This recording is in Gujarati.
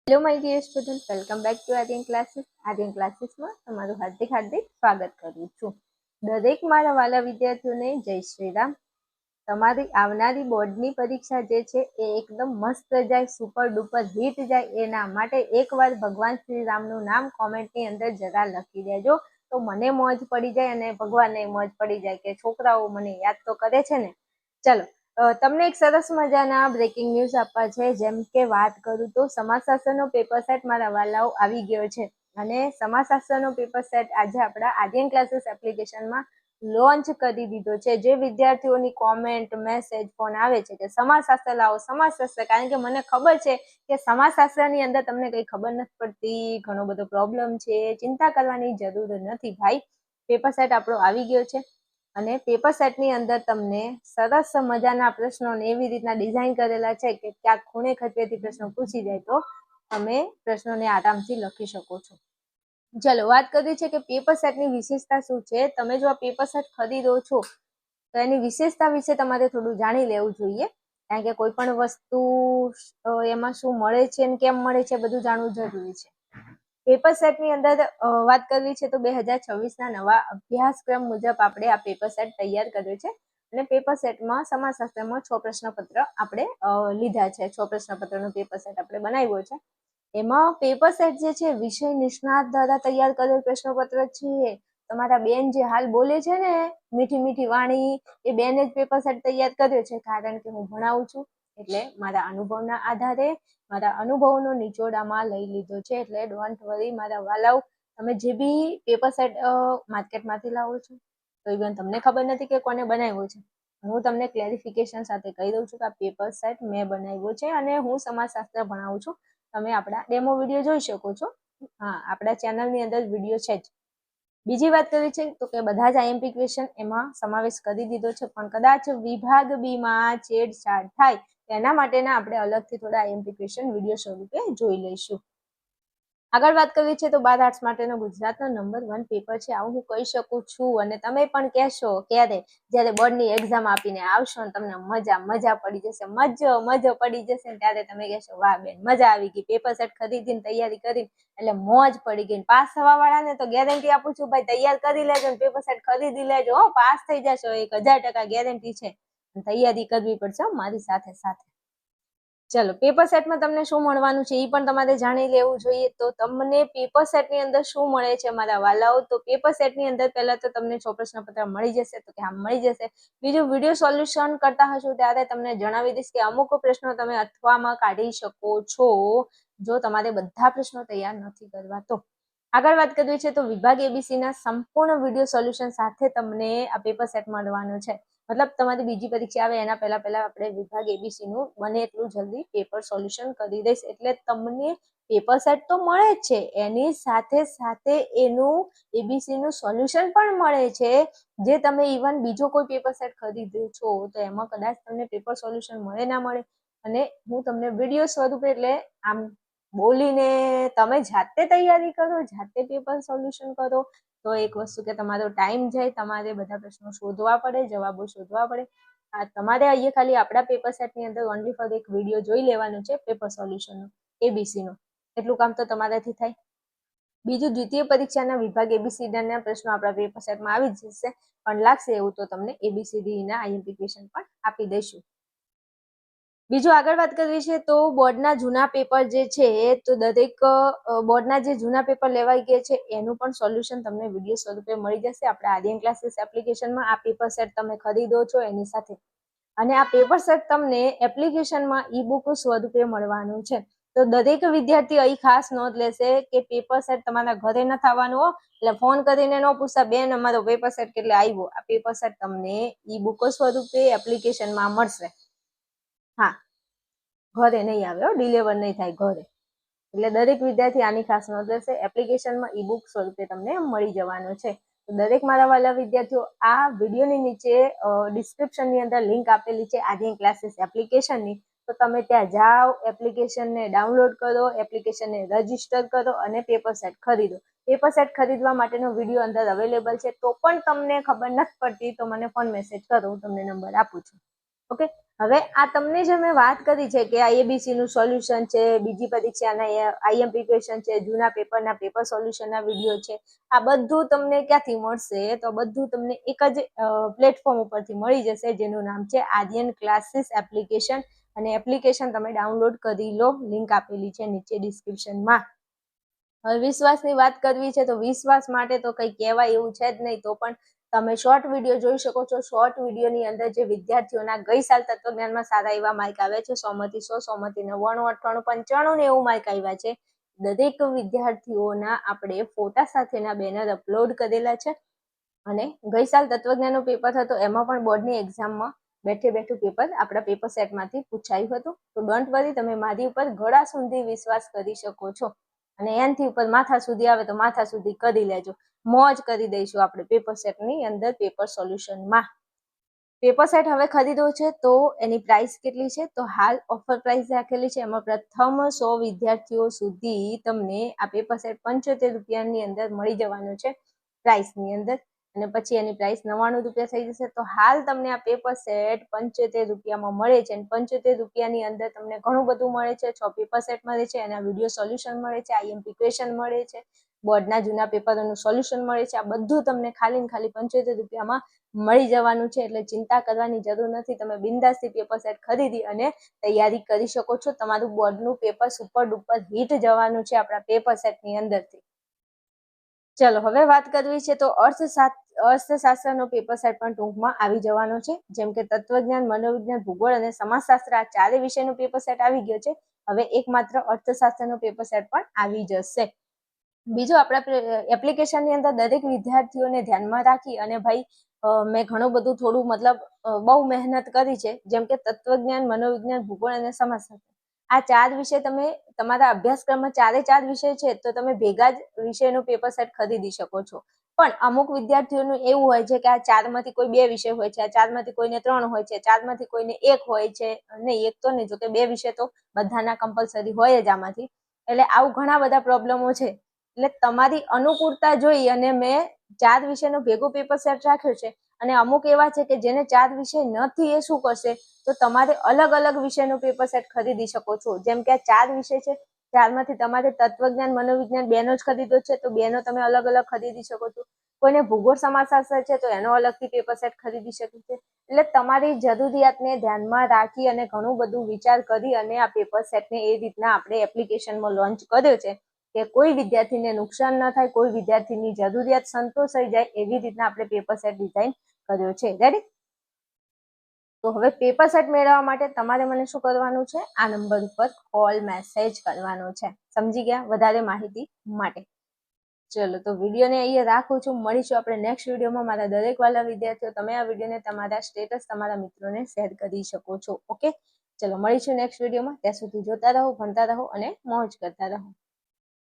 Hello my dear student, welcome back to Aryan classes. Aryan ક્લાસીસમાં તમારું હાર્દિક સ્વાગત કરું છું. દરેક મારા વાલા વિદ્યાર્થીઓને જય શ્રી રામ. તમારી આવનારી બોર્ડની પરીક્ષા જે છે એ એકદમ મસ્ત જાય, સુપર ડુપર હિટ જાય, એના માટે એકવાર ભગવાન શ્રી રામનું નામ કોમેન્ટની અંદર જરા લખી દેજો, તો મને મોજ પડી જાય અને ભગવાનને મોજ પડી જાય કે છોકરાઓ મને યાદ તો કરે છે ને. ચલો, તમને એક સરસ મજાના બ્રેકિંગ ન્યૂઝ આપવા છે. જેમ કે વાત કરું તો સમાજશાસ્ત્રનો પેપર સેટ મારા વાલાઓ આવી ગયો છે અને સમાજશાસ્ત્રનો પેપર સેટ આજે આપણા આર્યન ક્લાસીસ એપ્લિકેશનમાં લોન્ચ કરી દીધો છે. જે વિદ્યાર્થીઓની કોમેન્ટ, મેસેજ, ફોન આવે છે કે સમાજશાસ્ત્ર લાવો, સમાજશાસ્ત્ર, કારણ કે મને ખબર છે કે સમાજશાસ્ત્રની અંદર તમને કંઈ ખબર નથી પડતી, ઘણો બધો પ્રોબ્લેમ છે. ચિંતા કરવાની જરૂર નથી ભાઈ, પેપર સેટ આપણો આવી ગયો છે અને પેપર સેટની અંદર તમને સરસ મજાના પ્રશ્નોને એવી રીતના ડિઝાઇન કરેલા છે કે ક્યાંક ખૂણે ખતેથી પ્રશ્નો પૂછી જાય તો તમે પ્રશ્નોને આરામથી લખી શકો છો. ચલો, વાત કરી છે કે પેપર સેટની વિશેષતા શું છે. તમે જો આ પેપર સેટ ખરીદો છો તો એની વિશેષતા વિશે તમારે થોડું જાણી લેવું જોઈએ, કારણ કે કોઈ પણ વસ્તુ એમાં શું મળે છે અને કેમ મળે છે બધું જાણવું જરૂરી છે. પેપર સેટની અંદર વાત કરવી છે તો 2026ના નવા અભ્યાસક્રમ મુજબ આપણે આ પેપર સેટ તૈયાર કર્યો છે અને પેપર સેટમાં સમાજશાસ્ત્રમાં 6 પ્રશ્નપત્ર આપણે લીધા છે. 6 પ્રશ્નપત્રનો પેપર સેટ આપણે બનાવ્યો છે. એમાં પેપર સેટ જે છે વિષય નિષ્ણાત દ્વારા તૈયાર કરેલ પ્રશ્નપત્ર છે. તમારા બેન જે હાલ બોલે છે ને મીઠી મીઠી વાણી, એ બેને જ પેપર સેટ તૈયાર કર્યો છે, કારણ કે હું ભણાવું છું એટલે મારા અનુભવના આધારે મારા અનુભવનો નિચોડામાં લઈ લીધો છે. એટલે ડોન્ટ વરી મારા વાલાઓ, તમે જે બી પેપર સેટ માર્કેટમાંથી લાવો છો તો ઇવન તમને ખબર નથી કે કોને બનાવ્યો છે. હું તમને ક્લેરિફિકેશન સાથે કહી દઉં છું કે આ પેપર સેટ મેં બનાવ્યો છે અને હું સમાજશાસ્ત્ર ભણાવું છું. તમે આપણા ડેમો વિડીયો જોઈ શકો છો. હા, આપણા ચેનલની અંદર વિડીયો છે જ. બીજી વાત કરવી છે તો કે બધા જ આઈએમપી ક્વેશ્ચન એમાં સમાવેશ કરી દીધો છે, પણ કદાચ વિભાગ બી માં છેડછાડ થાય એના માટેના આપણે અલગથી થોડા આઈએમપી ક્વેશ્ચન વિડીયો સ્વરૂપે જોઈ લઈશું. આગળ વાત કરવી છે તો 12 આર્ટ્સ માટેનો ગુજરાતનો નંબર 1 પેપર છે, આવું હું કહી શકું છું. અને તમે પણ કહેશો ક્યારે, જ્યારે બોર્ડની એક્ઝામ આપીને આવશો ને તમને મજા પડી જશે, મજો પડી જશે ને ત્યારે તમે કહેશો વાહ બેન, મજા આવી ગઈ, પેપર સેટ ખરીદીને તૈયારી કરીને એટલે મોજ પડી ગઈ. પાસ થવા વાળાને તો ગેરંટી આપું છું ભાઈ, તૈયાર કરી લેજો ને પેપર સેટ ખરીદી લેજો, પાસ થઈ જશો, 1000% ગેરંટી છે. તૈયારી કરવી પડશે મારી સાથે સાથે. ચલો, પેપર સેટમાં તમને શું મળવાનું છે એ પણ તમારે જાણી લેવું જોઈએ. તો તમને પેપર સેટની અંદર શું મળે છે મારા વાલાઓ, તો પેપર સેટની અંદર પહેલા તો તમને 6 પ્રશ્નપત્ર મળી જશે, તો કે હા મળી જશે. બીજું, વિડીયો સોલ્યુશન કરતા હશો ત્યારે તમને જણાવી દઈશ કે અમુક પ્રશ્નો તમે અથવામાં કાઢી શકો છો જો તમારે બધા પ્રશ્નો તૈયાર નથી કરવા તો. આગળ વાત કરવી છે તો વિભાગ એબીસીના સંપૂર્ણ વિડીયો સોલ્યુશન સાથે તમને આ પેપર સેટ મળવાનું છે. મતલબ તમારી બીજી પરીક્ષા આવે એના પહેલા આપણે વિભાગ એબીસી નું બને એટલું જલ્દી પેપર સોલ્યુશન કરી દઈશ, એટલે તમને પેપર સેટ તો મળે જ છે, એની સાથે સાથે એનું એબીસી નું સોલ્યુશન પણ મળે છે. જે તમે ઇવન બીજો કોઈ પેપર સેટ ખરીદ્યો છો તો એમાં કદાચ તમને પેપર સોલ્યુશન મળે ના મળે, અને હું તમને વિડીયો સ્વરૂપે, એટલે આમ બોલીને તમે જાતે તૈયારી કરો, જાતે પેપર સોલ્યુશન કરો તો એક વસ્તુ કે તમારો ટાઈમ જાય, તમારે બધા પ્રશ્નો શોધવા પડે, જવાબો શોધવા પડે. તમારે અહીંયા ખાલી આપણા પેપર સેટની અંદર ઓનલી ફોર એક વિડીયો જોઈ લેવાનું છે પેપર સોલ્યુશનનો, એબીસીનો, એટલું કામ તો તમારાથી થાય. બીજું, દ્વિતીય પરીક્ષાના વિભાગ એબીસીડીના પ્રશ્નો આપણા પેપર સેટમાં આવી જ જશે, પણ લાગશે એવું તો તમને એબીસીડીના આઈએમપી ક્વેશ્ચન પણ આપી દઈશું. બીજું, આગળ વાત કરવી છે તો બોર્ડના જૂના પેપર જે છે, તો દરેક બોર્ડના જે જૂના પેપર લેવાઈ ગયા છે એનું પણ સોલ્યુશન તમને વિડીયો સ્વરૂપે મળી જશે આપણા આર્યન ક્લાસીસ એપ્લિકેશનમાં. આ પેપર સેટ તમે ખરીદો છો એની સાથે, અને આ પેપર સેટ તમને એપ્લિકેશનમાં ઈ બુક સ્વરૂપે મળવાનું છે. તો દરેક વિદ્યાર્થી અહીં ખાસ નોંધ લેશે કે પેપર સેટ તમારા ઘરે નથી આવવાનું હો, એટલે ફોન કરીને ન પૂછતા બેન અમારો પેપર સેટ કેટલે આવ્યો. આ પેપર સેટ તમને ઈ બુકો સ્વરૂપે એપ્લિકેશનમાં મળશે. હા, ઘરે નહીં આવે, ડિલિવર નહીં થાય ઘરે. એટલે દરેક વિદ્યાર્થી આની ખાસ નોંધ લેશે, એપ્લિકેશનમાં ઈ બુક સ્વરૂપે તમને મળી જવાનું છે. તો દરેક મારા વાલા વિદ્યાર્થીઓ, આ વિડીયોની નીચે ડિસ્ક્રિપ્શનની અંદર લિંક આપેલી છે આર્યન ક્લાસીસ એપ્લિકેશનની, તો તમે ત્યાં જાઓ, એપ્લિકેશનને ડાઉનલોડ કરો, એપ્લિકેશનને રજીસ્ટર કરો અને પેપર સેટ ખરીદો. પેપર સેટ ખરીદવા માટેનો વિડીયો અંદર અવેલેબલ છે, તો પણ તમને ખબર નથી પડતી તો મને ફોન મેસેજ કરો, હું તમને નંબર આપું છું. ઓકે, હવે આ તમને જે મેં વાત કરી છે કે આ એબીસી નું સોલ્યુશન છે, બીજી પરીક્ષાના આઈએમપી ક્વેશ્ચન છે, જૂના પેપરના પેપર સોલ્યુશનના વિડીયો છે, આ બધું તમને ક્યાંથી મળશે? તો બધું તમને એક જ પ્લેટફોર્મ ઉપરથી મળી જશે, જેનું નામ છે આર્યન ક્લાસીસ એપ્લિકેશન. અને એપ્લિકેશન તમે ડાઉનલોડ કરી લો, લિંક આપેલી છે નીચે ડિસ્ક્રિપ્શનમાં. હવે વિશ્વાસની વાત કરવી છે તો વિશ્વાસ માટે તો કંઈ કહેવાય એવું છે જ નહીં, તો પણ તમે શોર્ટ વિડીયો જોઈ શકો છો. શોર્ટ વિડીયોની અંદર જે વિદ્યાર્થીઓના ગઈ સાલ તત્વજ્ઞાનમાં સારા એવા માર્ક આવ્યા છે, 100 માંથી 100, 100 માંથી 99, 98, 95 ને એવું માર્ક આવ્યા છે. દરેક વિદ્યાર્થીઓના આપણે ફોટા સાથેના બેનર અપલોડ કરેલા છે. અને ગઈ સાલ તત્વજ્ઞાનનું પેપર હતો, એમાં પણ બોર્ડની એક્ઝામમાં બેઠું પેપર આપણા પેપર સેટમાંથી પૂછાયું હતું. તો ડોન્ટ વરી, તમે મારી ઉપર ગળા સુધી વિશ્વાસ કરી શકો છો. અને એનથી ઉપર માથા સુધી આવે તો માથા સુધી કરી લેજો, મોજ કરી દઈશું આપણે પેપર સેટની અંદર પેપર સોલ્યુશનમાં. પેપર સેટ હવે ખરીદવો છે તો એની પ્રાઇસ કેટલી છે? તો હાલ ઓફર પ્રાઇસ રાખેલી છે, એમાં પ્રથમ 100 વિદ્યાર્થીઓ સુધી તમને આ પેપર સેટ 75 રૂપિયાની અંદર મળી જવાનું છે પ્રાઇસની અંદર. અને પછી એની પ્રાઇસ 99 રૂપિયા થઈ જશે. તો હાલ તમને આ પેપર સેટ 75 રૂપિયામાં મળે છે, અને 75 રૂપિયાની અંદર તમને ઘણું બધું મળે છે. 6 પેપર સેટ મળે છે, એના વિડીયો સોલ્યુશન મળે છે, આઈએમપી ક્વેશ્ચન મળે છે, બોર્ડના જૂના પેપરોનું સોલ્યુશન મળે છે. આ બધું તમને ખાલી 75 રૂપિયામાં મળી જવાનું છે, એટલે ચિંતા કરવાની જરૂર નથી. તમે બિંદાસથી પેપર સેટ ખરીદી અને તૈયારી કરી શકો છો. તમારું બોર્ડનું પેપર સુપર ડુપર હિટ જવાનું છે આપણા પેપર સેટની અંદરથી. ચલો હવે વાત કરવી છે તો અર્થશાસ્ત્રનો પેપર સેટ પણ ટૂંકમાં આવી જવાનો છે. જેમ કે તત્વજ્ઞાન, મનોવિજ્ઞાન, ભૂગોળ અને સમાજશાસ્ત્ર, આ ચારે વિષયનું પેપર સેટ આવી ગયો છે. હવે એકમાત્ર અર્થશાસ્ત્રનો પેપર સેટ પણ આવી જશે. બીજું, આપણા એપ્લિકેશનની અંદર દરેક વિદ્યાર્થીઓને ધ્યાનમાં રાખી અને ભાઈ મેં ઘણું બધું થોડું મતલબ બહુ મહેનત કરી છે. જેમ કે તત્વજ્ઞાન, મનોવિજ્ઞાન, ભૂગોળ અને સમાજશાસ્ત્ર, આ ચાર વિષય તમે તમારા અભ્યાસક્રમમાં ચાર વિષય છે તો તમે ભેગા જ વિષયનું પેપર સેટ ખરીદી શકો છો. પણ અમુક વિદ્યાર્થીઓનું એવું હોય છે કે આ ચારમાંથી કોઈ 2 વિષય હોય છે, આ ચારમાંથી કોઈને 3 હોય છે, ચારમાંથી કોઈને 1 હોય છે. નહીં, 1 તો નહીં, જો કે 2 વિષય તો બધાના કમ્પલસરી હોય જ આમાંથી. એટલે આવું ઘણા બધા પ્રોબ્લેમો છે. એટલે તમારી અનુકૂળતા જોઈ અને મેં 4 વિષયનો ભેગો પેપર સેટ રાખ્યો છે. અને અમુક એવા છે કે જેને 4 વિષય નથી, એ શું કરશે? તો તમારે અલગ અલગ વિષયનું પેપર સેટ ખરીદી શકો છો. જેમ કે આ 4 વિષય છે, 4માંથી તમારે તત્વજ્ઞાન, મનોવિજ્ઞાન 2નો જ ખરીદો છે તો 2નો તમે અલગ અલગ ખરીદી શકો છો. કોઈને ભૂગોળ, સમાજશાસ્ત્ર છે તો એનો અલગથી પેપર સેટ ખરીદી શકે છે. એટલે તમારી જરૂરિયાતને ધ્યાનમાં રાખી અને ઘણું બધું વિચાર કરી અને આ પેપર સેટને એ રીતના આપણે એપ્લિકેશનમાં લોન્ચ કર્યો છે કે કોઈ વિદ્યાર્થીને નુકસાન ન થાય, કોઈ વિદ્યાર્થીની જરૂરિયાત સંતોષાઈ જાય, એવી રીતના આપણે પેપર સેટ ડિઝાઇન કર્યો છે. રેડી? તો હવે પેપર સેટ મેળવવા માટે તમારે મને શું કરવાનું છે? આ નંબર ઉપર કોલ, મેસેજ કરવાનો છે. સમજી ગયા? વધારે માહિતી માટે. ચલો, તો વિડીયોને અહીંયા રાખું છું. મળીશું આપણે નેક્સ્ટ વિડીયોમાં. મારા દરેક વાલા વિદ્યાર્થીઓ, તમે આ વિડીયોને તમારા સ્ટેટસ, તમારા મિત્રોને શેર કરી શકો છો. ઓકે, ચલો મળીશું નેક્સ્ટ વિડીયોમાં. ત્યાં સુધી જોતા રહો, ભણતા રહો અને મોજ કરતા રહો.